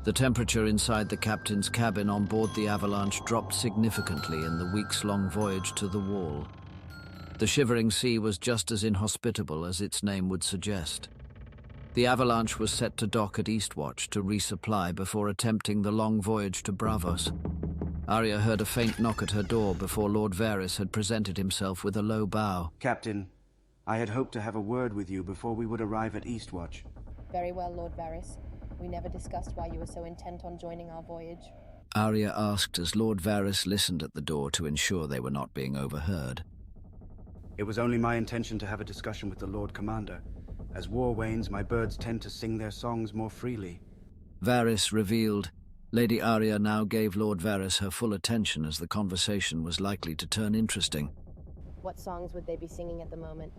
The temperature inside the captain's cabin on board the Avalanche dropped significantly in the weeks-long voyage to the Wall. The shivering sea was just as inhospitable as its name would suggest. The Avalanche was set to dock at Eastwatch to resupply before attempting the long voyage to Braavos. Arya heard a faint knock at her door before Lord Varys had presented himself with a low bow. Captain, I had hoped to have a word with you before we would arrive at Eastwatch. Very well, Lord Varys. We never discussed why you were so intent on joining our voyage. Arya asked as Lord Varys listened at the door to ensure they were not being overheard. It was only my intention to have a discussion with the Lord Commander. As war wanes, my birds tend to sing their songs more freely. Varys revealed. Lady Arya now gave Lord Varys her full attention as the conversation was likely to turn interesting. What songs would they be singing at the moment?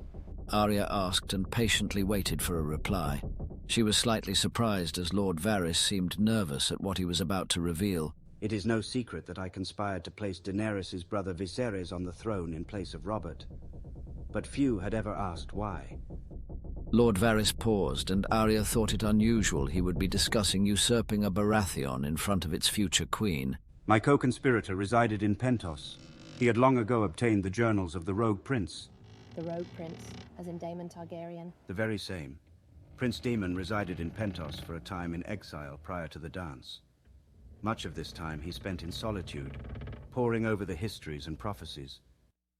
Arya asked and patiently waited for a reply. She was slightly surprised as Lord Varys seemed nervous at what he was about to reveal. It is no secret that I conspired to place Daenerys' brother Viserys on the throne in place of Robert. But few had ever asked why. Lord Varys paused, and Arya thought it unusual he would be discussing usurping a Baratheon in front of its future queen. My co-conspirator resided in Pentos. He had long ago obtained the journals of the Rogue Prince. The Rogue Prince, as in Daemon Targaryen? The very same. Prince Daemon resided in Pentos for a time in exile prior to the dance. Much of this time he spent in solitude, poring over the histories and prophecies.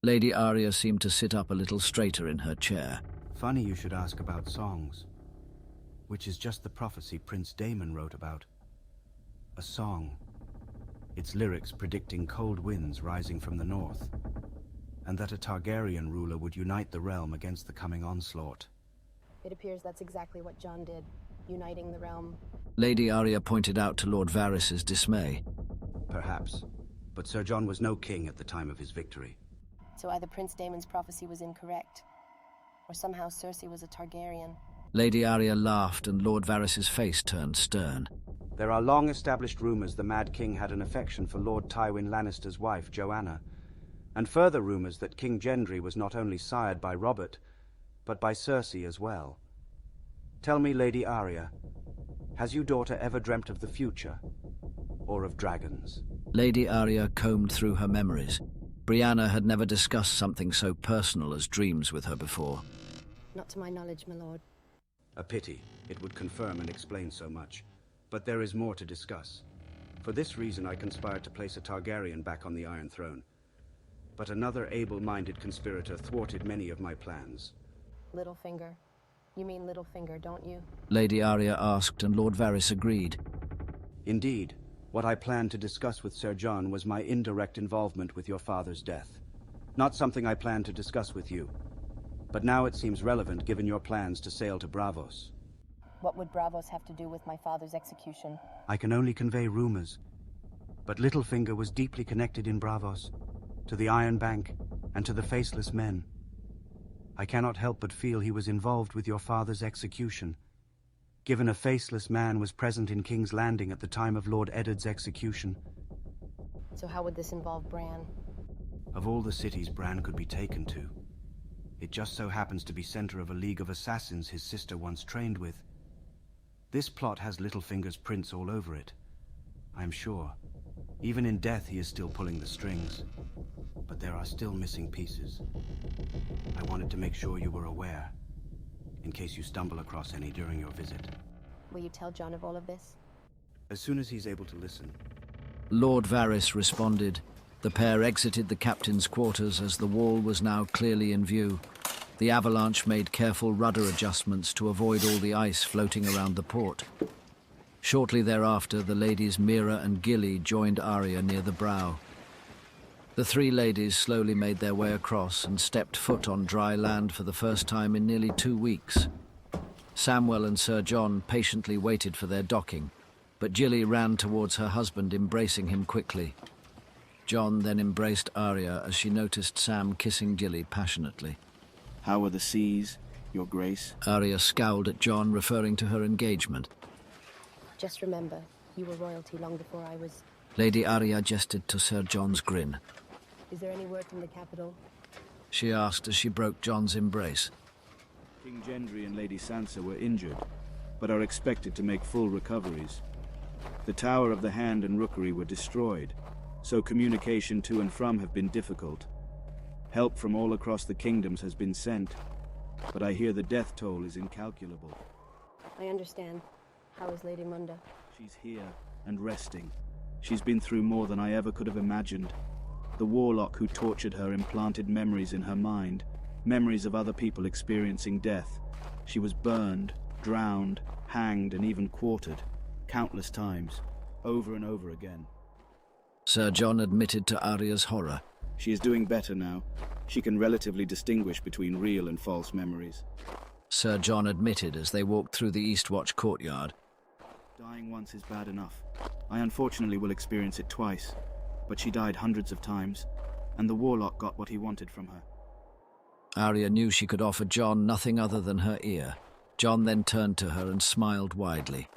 Lady Arya seemed to sit up a little straighter in her chair. Funny you should ask about songs, which is just the prophecy Prince Daemon wrote about. A song, its lyrics predicting cold winds rising from the north, and that a Targaryen ruler would unite the realm against the coming onslaught. It appears that's exactly what Jon did, uniting the realm. Lady Arya pointed out to Lord Varys' dismay. Perhaps, but Sir Jon was no king at the time of his victory. So either Prince Daemon's prophecy was incorrect, or somehow Cersei was a Targaryen. Lady Arya laughed and Lord Varys' face turned stern. There are long-established rumors the Mad King had an affection for Lord Tywin Lannister's wife, Joanna, and further rumors that King Gendry was not only sired by Robert, but by Cersei as well. Tell me, Lady Arya, has your daughter ever dreamt of the future, or of dragons? Lady Arya combed through her memories. Brianna had never discussed something so personal as dreams with her before. Not to my knowledge, my lord. A pity. It would confirm and explain so much. But there is more to discuss. For this reason I conspired to place a Targaryen back on the Iron Throne. But another able-minded conspirator thwarted many of my plans. Littlefinger. You mean Littlefinger, don't you? Lady Arya asked and Lord Varys agreed. Indeed. What I planned to discuss with Sir Jon was my indirect involvement with your father's death. Not something I planned to discuss with you. But now it seems relevant given your plans to sail to Braavos. What would Braavos have to do with my father's execution? I can only convey rumors. But Littlefinger was deeply connected in Braavos, to the Iron Bank, and to the Faceless Men. I cannot help but feel he was involved with your father's execution. Given a faceless man was present in King's Landing at the time of Lord Eddard's execution. So how would this involve Bran? Of all the cities Bran could be taken to, it just so happens to be center of a league of assassins his sister once trained with. This plot has Littlefinger's prints all over it, I'm sure. Even in death he is still pulling the strings. But there are still missing pieces. I wanted to make sure you were aware, in case you stumble across any during your visit. Will you tell Jon of all of this? As soon as he's able to listen. Lord Varys responded. The pair exited the captain's quarters as the wall was now clearly in view. The Avalanche made careful rudder adjustments to avoid all the ice floating around the port. Shortly thereafter, the ladies Mira and Gilly joined Arya near the brow. The three ladies slowly made their way across and stepped foot on dry land for the first time in nearly 2 weeks. Samwell and Sir Jon patiently waited for their docking, but Gilly ran towards her husband, embracing him quickly. Jon then embraced Arya as she noticed Sam kissing Gilly passionately. How are the seas, Your Grace? Arya scowled at Jon, referring to her engagement. Just remember, you were royalty long before I was. Lady Arya gestured to Sir Jon's grin. Is there any word from the capital? She asked as she broke Jon's embrace. King Gendry and Lady Sansa were injured, but are expected to make full recoveries. The Tower of the Hand and Rookery were destroyed, so communication to and from have been difficult. Help from all across the kingdoms has been sent, but I hear the death toll is incalculable. I understand. How is Lady Munda? She's here and resting. She's been through more than I ever could have imagined. The warlock who tortured her implanted memories in her mind, memories of other people experiencing death. She was burned, drowned, hanged, and even quartered, countless times, over and over again. Sir Jon admitted to Arya's horror. She is doing better now. She can relatively distinguish between real and false memories. Sir Jon admitted as they walked through the Eastwatch courtyard. Dying once is bad enough. I unfortunately will experience it twice, but she died hundreds of times, and the warlock got what he wanted from her. Arya knew she could offer Jon nothing other than her ear. Jon then turned to her and smiled widely.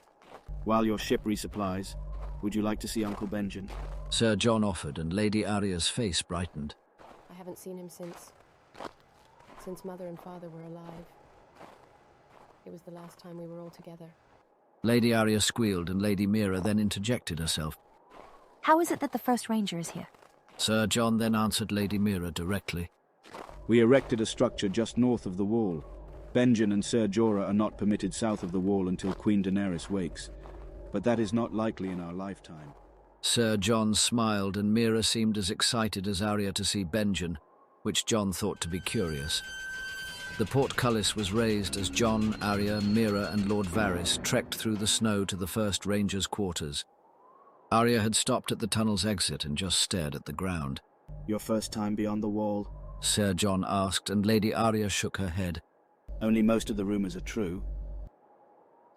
While your ship resupplies, would you like to see Uncle Benjen? Sir Jon offered, and Lady Arya's face brightened. I haven't seen him since Mother and Father were alive. It was the last time we were all together. Lady Arya squealed, and Lady Mira then interjected herself. How is it that the First Ranger is here? Sir Jon then answered Lady Mira directly. We erected a structure just north of the wall. Benjen and Ser Jorah are not permitted south of the wall until Queen Daenerys wakes, but that is not likely in our lifetime. Sir Jon smiled, and Mira seemed as excited as Arya to see Benjen, which Jon thought to be curious. The portcullis was raised as Jon, Arya, Mira, and Lord Varys trekked through the snow to the First Ranger's quarters. Arya had stopped at the tunnel's exit and just stared at the ground. Your first time beyond the wall? Sir Jon asked, and Lady Arya shook her head. Only most of the rumors are true.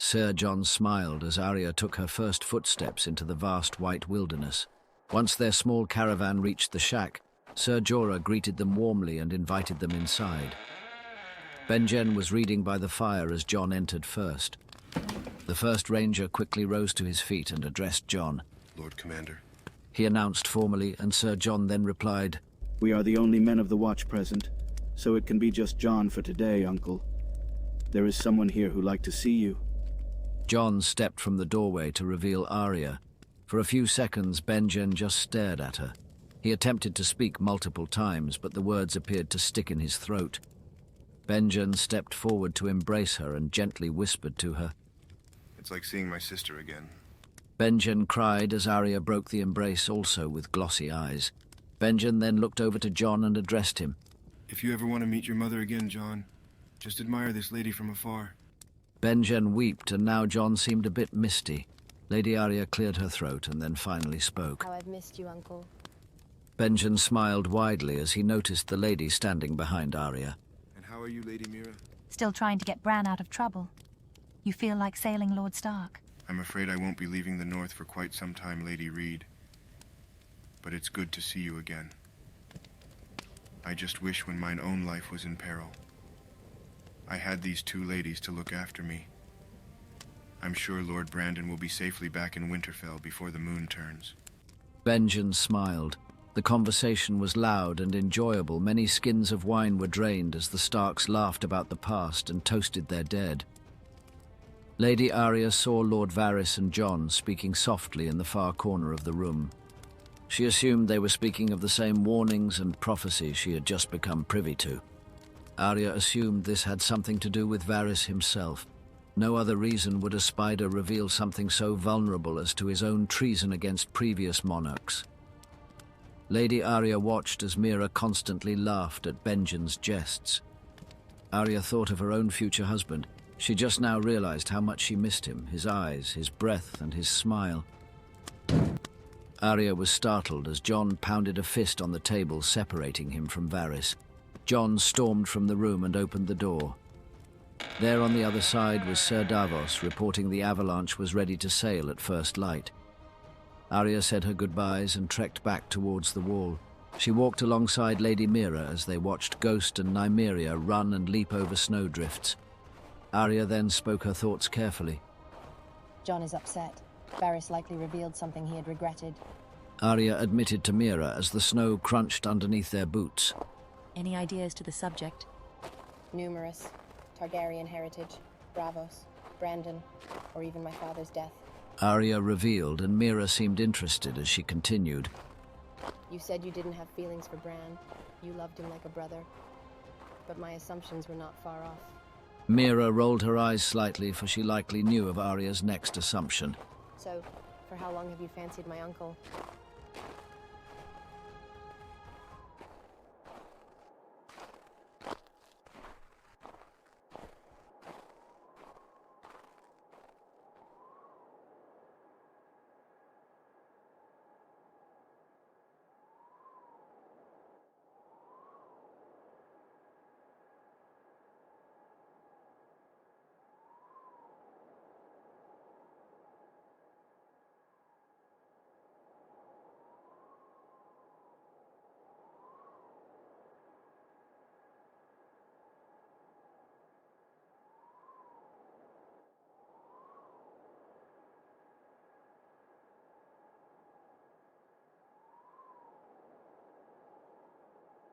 Sir Jon smiled as Arya took her first footsteps into the vast white wilderness. Once their small caravan reached the shack, Ser Jorah greeted them warmly and invited them inside. Benjen was reading by the fire as Jon entered first. The First Ranger quickly rose to his feet and addressed Jon. Lord Commander. He announced formally, and Sir Jon then replied, We are the only men of the watch present, so it can be just Jon for today, Uncle. There is someone here who'd like to see you. Jon stepped from the doorway to reveal Arya. For a few seconds, Benjen just stared at her. He attempted to speak multiple times, but the words appeared to stick in his throat. Benjen stepped forward to embrace her and gently whispered to her. It's like seeing my sister again. Benjen cried as Arya broke the embrace, also with glossy eyes. Benjen then looked over to Jon and addressed him. If you ever want to meet your mother again, Jon, just admire this lady from afar. Benjen wept, and now Jon seemed a bit misty. Lady Arya cleared her throat and then finally spoke. How I've missed you, Uncle. Benjen smiled widely as he noticed the lady standing behind Arya. And how are you, Lady Mira? Still trying to get Bran out of trouble. You feel like sailing Lord Stark? I'm afraid I won't be leaving the North for quite some time, Lady Reed. But it's good to see you again. I just wish when mine own life was in peril, I had these two ladies to look after me. I'm sure Lord Brandon will be safely back in Winterfell before the moon turns. Benjen smiled. The conversation was loud and enjoyable. Many skins of wine were drained as the Starks laughed about the past and toasted their dead. Lady Arya saw Lord Varys and Jon speaking softly in the far corner of the room. She assumed they were speaking of the same warnings and prophecies she had just become privy to. Arya assumed this had something to do with Varys himself. No other reason would a spider reveal something so vulnerable as to his own treason against previous monarchs. Lady Arya watched as Mira constantly laughed at Benjen's jests. Arya thought of her own future husband. She just now realized how much she missed him, his eyes, his breath, and his smile. Arya was startled as Jon pounded a fist on the table, separating him from Varys. Jon stormed from the room and opened the door. There on the other side was Ser Davos, reporting the avalanche was ready to sail at first light. Arya said her goodbyes and trekked back towards the wall. She walked alongside Lady Mira as they watched Ghost and Nymeria run and leap over snowdrifts. Arya then spoke her thoughts carefully. Jon is upset. Varys likely revealed something he had regretted. Arya admitted to Mira as the snow crunched underneath their boots. Any ideas to the subject? Numerous. Targaryen heritage, Bravos, Brandon, or even my father's death. Arya revealed, and Mira seemed interested as she continued. You said you didn't have feelings for Bran. You loved him like a brother. But my assumptions were not far off. Mira rolled her eyes slightly, for she likely knew of Arya's next assumption. So, for how long have you fancied my uncle?